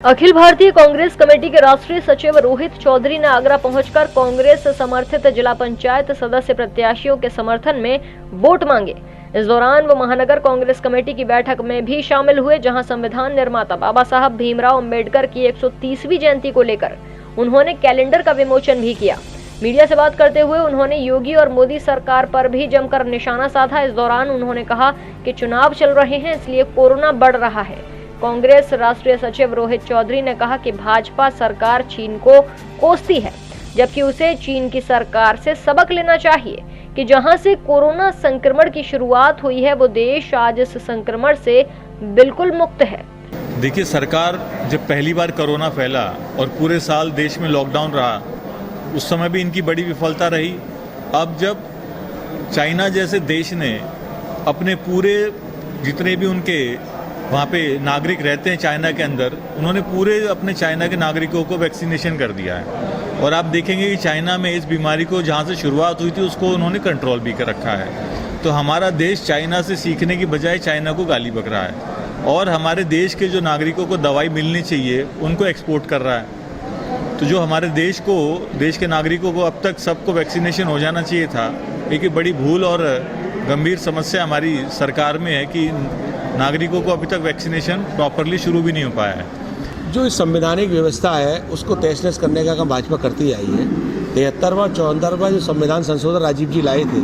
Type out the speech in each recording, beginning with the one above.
Akhil Bharatiya Congress committee के राष्ट्रीय सचिव रोहित चौधरी ने आगरा पहुंचकर कांग्रेस समर्थित जिला पंचायत सदस्य प्रत्याशियों के समर्थन में वोट मांगे। इस दौरान वो महानगर कांग्रेस कमेटी की बैठक में भी शामिल हुए, जहां संविधान निर्माता बाबा साहब भीमराव अंबेडकर की 130वीं जयंती को लेकर उन्होंने कैलेंडर का विमोचन भी किया। मीडिया से बात करते हुए उन्होंने योगी और मोदी सरकार पर भी जमकर निशाना साधा। इस दौरान उन्होंने कहा कि चुनाव चल रहे हैं, इसलिए कोरोना बढ़ रहा है। कांग्रेस राष्ट्रीय सचिव रोहित चौधरी ने कहा कि भाजपा सरकार चीन को कोसती है, जबकि उसे चीन की सरकार से सबक लेना चाहिए कि जहां से कोरोना संक्रमण की शुरुआत हुई है, वो देश आज इस संक्रमण से बिल्कुल मुक्त है। देखिए, सरकार जब पहली बार कोरोना फैला और पूरे साल देश में लॉकडाउन रहा, उस समय भी इनकी बड़ी विफलता रही। अब जब चाइना जैसे देश ने अपने पूरे जितने भी उनके वहाँ पे नागरिक रहते हैं चाइना के अंदर, उन्होंने पूरे अपने चाइना के नागरिकों को वैक्सीनेशन कर दिया है। और आप देखेंगे कि चाइना में इस बीमारी को जहाँ से शुरुआत हुई थी उसको उन्होंने कंट्रोल भी कर रखा है। तो हमारा देश चाइना से सीखने की बजाय चाइना को गाली बक रहा है और हमारे देश के जो नागरिकों को दवाई मिलनी चाहिए उनको एक्सपोर्ट कर रहा है। तो जो हमारे देश के नागरिकों को अब तक सबको वैक्सीनेशन हो जाना चाहिए था, एक बड़ी भूल और गंभीर समस्या हमारी सरकार में है कि नागरिकों को अभी तक वैक्सीनेशन प्रॉपरली शुरू भी नहीं हो पाया है। जो इस संवैधानिक व्यवस्था है उसको तहस-नहस करने का काम भाजपा करती आई है। 73वां 74वां जो संविधान संशोधन राजीव जी लाए थे,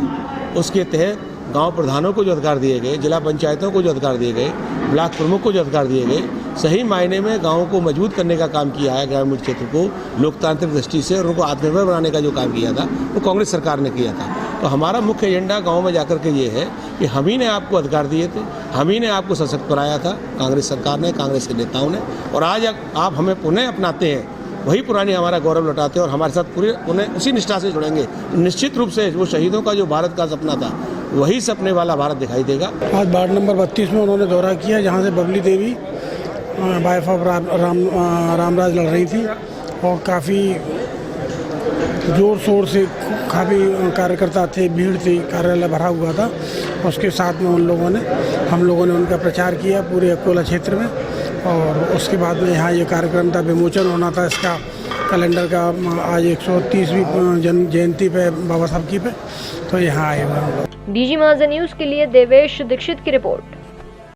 उसके तहत गांव प्रधानों को जो अधिकार दिए गए, जिला पंचायतों को जो अधिकार दिए गए, ब्लॉक प्रमुख को जो अधिकार दिए गए, सही मायने में गाँव को मजबूत करने का काम किया है। ग्रामीण क्षेत्र को लोकतांत्रिक दृष्टि से और उनको आत्मनिर्भर बनाने का जो काम किया था वो कांग्रेस सरकार ने किया था। तो हमारा मुख्य एजेंडा गांव में जाकर के ये है कि हम ही ने आपको अधिकार दिए थे, हम ही ने आपको सशक्त बनाया था, कांग्रेस सरकार ने, कांग्रेस के नेताओं ने, और आज आप हमें पुनः अपनाते हैं, वही पुरानी हमारा गौरव लौटाते हैं और हमारे साथ पूरे उन्हें उसी निष्ठा से जुड़ेंगे। निश्चित रूप से वो शहीदों का जो भारत का सपना था वही सपने वाला भारत दिखाई देगा। आज वार्ड नंबर 32 में उन्होंने दौरा किया, जहाँ से बबली देवी वाइफ ऑफ रामराज लड़ रही थी और काफ़ी जोर शोर से काफ़ी कार्यकर्ता थे, भीड़ थी, कार्यालय भरा हुआ था। उसके साथ में हम लोगों ने उनका प्रचार किया पूरे अकोला क्षेत्र में, और उसके बाद में यहाँ ये कार्यक्रम था, विमोचन होना था इसका कैलेंडर का। आज 130वीं जयंती पे बाबा साहब की पे, तो यहाँ आए हुए हम लोग। डीजी महाजन न्यूज़ के लिए देवेश दीक्षित की रिपोर्ट।